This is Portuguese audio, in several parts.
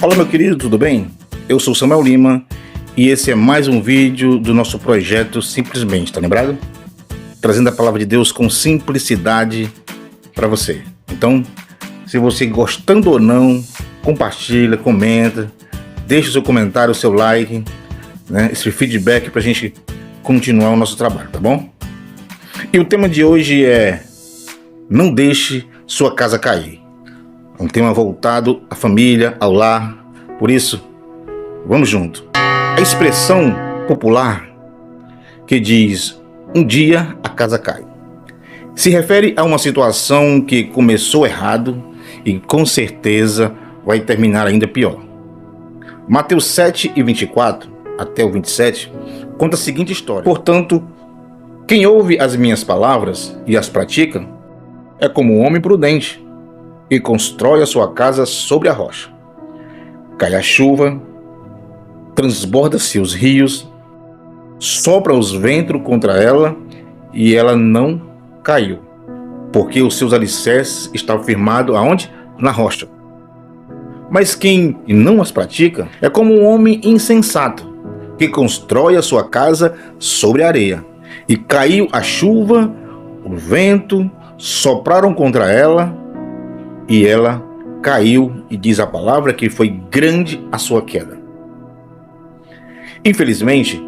Fala, meu querido, tudo bem? Eu sou Samuel Lima e esse é mais um vídeo do nosso projeto Simplesmente, tá lembrado? Trazendo a palavra de Deus com simplicidade para você. Então, se você gostando ou não, compartilha, comenta, deixa o seu comentário, o seu like, né? Esse feedback pra gente continuar o nosso trabalho, tá bom? E o tema de hoje é: não deixe sua casa cair. Um tema voltado à família, ao lar. Por isso, vamos junto. A expressão popular que diz: um dia a casa cai, se refere a uma situação que começou errado e com certeza vai terminar ainda pior. Mateus 7:24 até o 27 conta a seguinte história: portanto, quem ouve as minhas palavras e as pratica é como um homem prudente e constrói a sua casa sobre a rocha. Cai a chuva, transborda-se os rios, sopra os ventos contra ela e ela não caiu, porque os seus alicerces estavam firmados aonde? Na rocha. Mas quem não as pratica é como um homem insensato que constrói a sua casa sobre a areia. E caiu a chuva, o vento, sopraram contra ela e ela caiu, e diz a palavra que foi grande a sua queda. Infelizmente,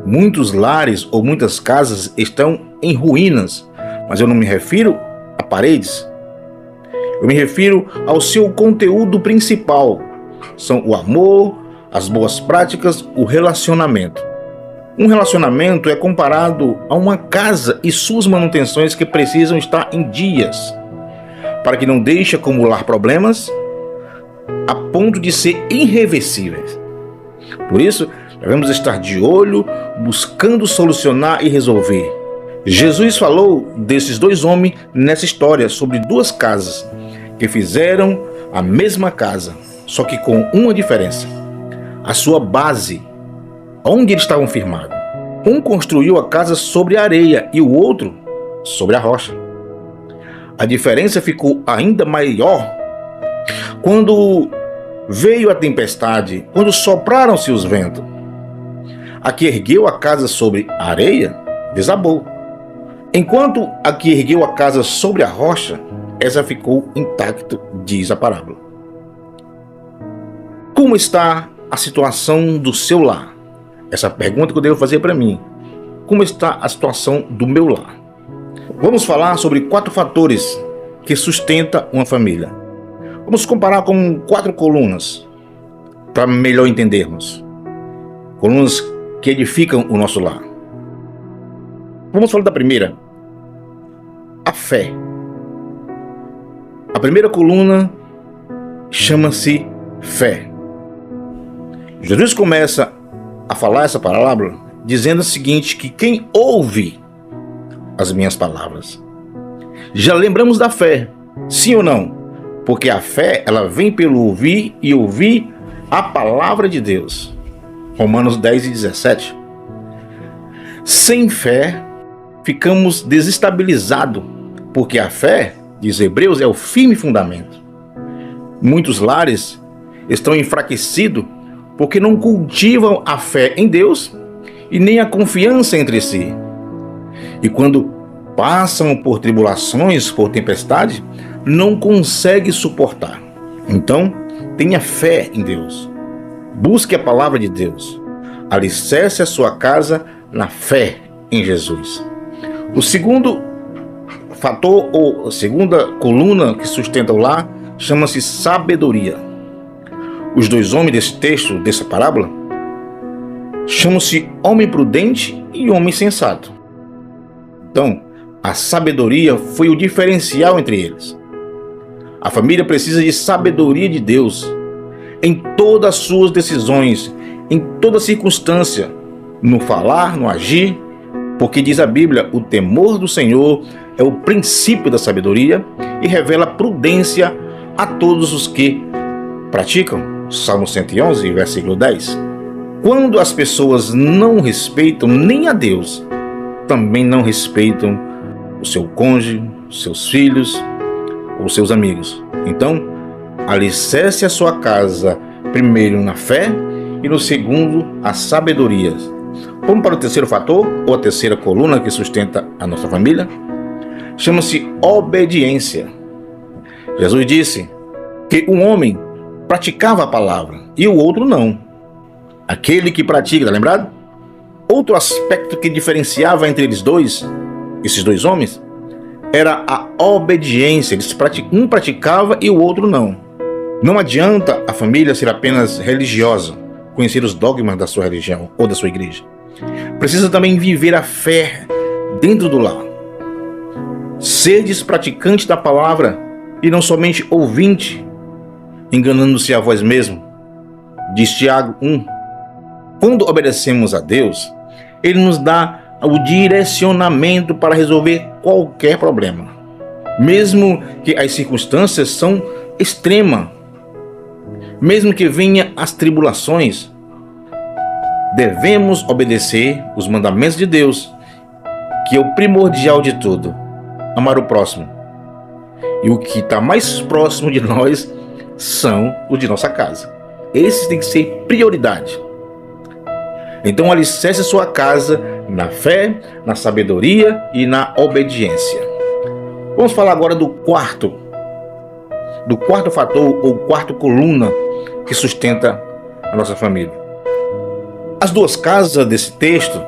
muitos lares ou muitas casas estão em ruínas, mas eu não me refiro a paredes. Eu me refiro ao seu conteúdo principal. São o amor, as boas práticas, o relacionamento. Um relacionamento é comparado a uma casa e suas manutenções que precisam estar em dias, para que não deixe acumular problemas a ponto de ser irreversíveis. Por isso, devemos estar de olho, buscando solucionar e resolver. Jesus falou desses dois homens nessa história, sobre duas casas que fizeram a mesma casa, só que com uma diferença: a sua base, onde eles estavam firmados. Um construiu a casa sobre a areia e o outro sobre a rocha. A diferença ficou ainda maior quando veio a tempestade, quando sopraram-se os ventos. A que ergueu a casa sobre a areia desabou, enquanto a que ergueu a casa sobre a rocha, essa ficou intacta, diz a parábola. Como está a situação do seu lar? Essa pergunta que eu devo fazer para mim. Como está a situação do meu lar? Vamos falar sobre 4 fatores que sustentam uma família. Vamos comparar com 4 colunas para melhor entendermos. Colunas que edificam o nosso lar. Vamos falar da primeira: a fé. A primeira coluna chama-se fé. Jesus começa a falar essa palavra dizendo o seguinte: que quem ouve as minhas palavras. Já lembramos da fé, sim ou não? Porque a fé, ela vem pelo ouvir e ouvir a palavra de Deus. Romanos 10:17. Sem fé, ficamos desestabilizados, porque a fé, diz Hebreus, é o firme fundamento. Muitos lares estão enfraquecidos porque não cultivam a fé em Deus e nem a confiança entre si. E quando passam por tribulações, por tempestade, não conseguem suportar. Então, tenha fé em Deus. Busque a palavra de Deus. Alicerce a sua casa na fé em Jesus. O segundo fator, ou a segunda coluna que sustenta o lar, chama-se sabedoria. Os dois homens desse texto, dessa parábola, chamam-se homem prudente e homem sensato. Então, a sabedoria foi o diferencial entre eles. A família precisa de sabedoria de Deus em todas as suas decisões, em toda circunstância, no falar, no agir, porque diz a Bíblia: o temor do Senhor é o princípio da sabedoria e revela prudência a todos os que praticam. Salmo 111, versículo 10. Quando as pessoas não respeitam nem a Deus, também não respeitam o seu cônjuge, seus filhos ou seus amigos. Então, alicerce a sua casa Primeiro na fé e no segundo a sabedoria. Vamos para o terceiro fator, ou a terceira coluna que sustenta a nossa família? Chama-se obediência. Jesus disse que um homem praticava a palavra e o outro não. Aquele que pratica, tá lembrado? Outro aspecto que diferenciava entre esses dois homens, era a obediência. Um praticava e o outro não. Não adianta a família ser apenas religiosa, conhecer os dogmas da sua religião ou da sua igreja. Precisa também viver a fé dentro do lar. Sedes praticante da palavra e não somente ouvinte, enganando-se a vós mesmo. Diz Tiago 1. Quando obedecemos a Deus, Ele nos dá o direcionamento para resolver qualquer problema. Mesmo que as circunstâncias são extremas, mesmo que venham as tribulações, devemos obedecer os mandamentos de Deus, que é o primordial de tudo: amar o próximo. E o que está mais próximo de nós são os de nossa casa. Esses têm que ser prioridade. Então alicerce sua casa na fé, na sabedoria e na obediência. Vamos falar agora do quarto fator ou quarta coluna que sustenta a nossa família. As duas casas desse texto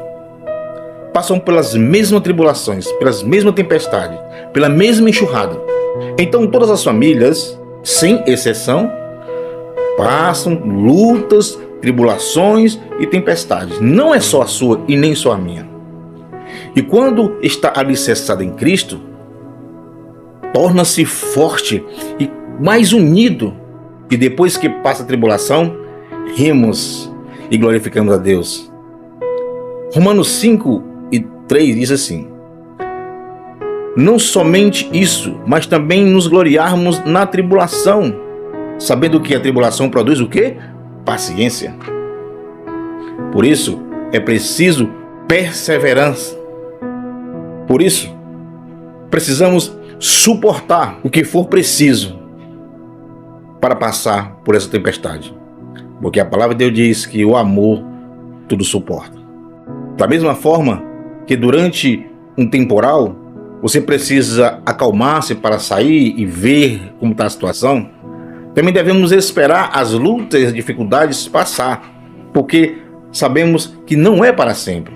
passam pelas mesmas tribulações, pelas mesmas tempestades, pela mesma enxurrada. Então todas as famílias, sem exceção, passam lutas, tribulações e tempestades. Não é só a sua e nem só a minha. E quando está alicerçada em Cristo, torna-se forte e mais unido. E depois que passa a tribulação, rimos e glorificamos a Deus. Romanos 5:3 diz assim: não somente isso, mas também nos gloriarmos na tribulação, sabendo que a tribulação produz o quê? Paciência. Por isso, é preciso perseverança. Por isso, precisamos suportar o que for preciso para passar por essa tempestade. Porque a palavra de Deus diz que o amor tudo suporta. Da mesma forma que durante um temporal, você precisa acalmar-se para sair e ver como está a situação, também devemos esperar as lutas e as dificuldades passar, porque sabemos que não é para sempre.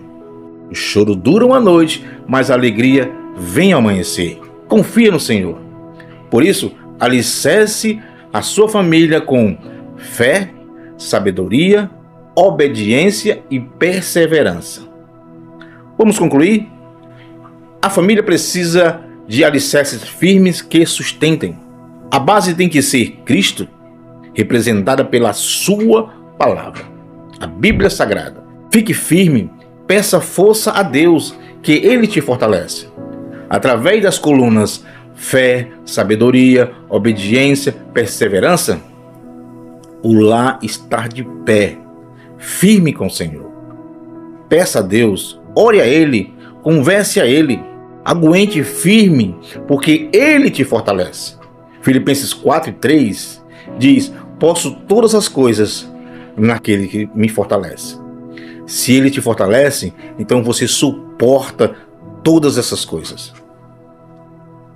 O choro dura uma noite, mas a alegria vem ao amanhecer. Confia no Senhor. Por isso, alicerce a sua família com fé, sabedoria, obediência e perseverança. Vamos concluir? A família precisa de alicerces firmes que sustentem. A base tem que ser Cristo, representada pela sua palavra, a Bíblia Sagrada. Fique firme, peça força a Deus, que Ele te fortalece. Através das colunas fé, sabedoria, obediência, perseverança, o lar está de pé, firme com o Senhor. Peça a Deus, ore a Ele, converse a Ele, aguente firme, porque Ele te fortalece. Filipenses 4:3 diz: posso todas as coisas naquele que me fortalece. Se Ele te fortalece, então você suporta todas essas coisas.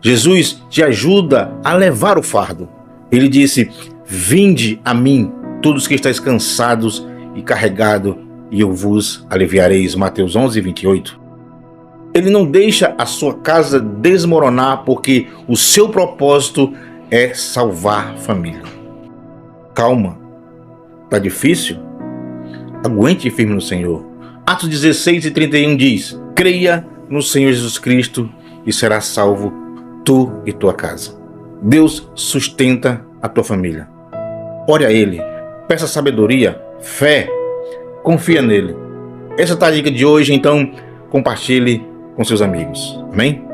Jesus te ajuda a levar o fardo. Ele disse: vinde a mim, todos que estáis cansados e carregados, e eu vos aliviareis. Mateus 11:28. Ele não deixa a sua casa desmoronar, porque o seu propósito é salvar a família. Calma, tá difícil? Aguente firme no Senhor. Atos 16:31 diz: creia no Senhor Jesus Cristo e serás salvo tu e tua casa. Deus sustenta a tua família. Ore a Ele, peça sabedoria, fé, confia nele. Essa é a dica de hoje, então compartilhe com seus amigos. Amém?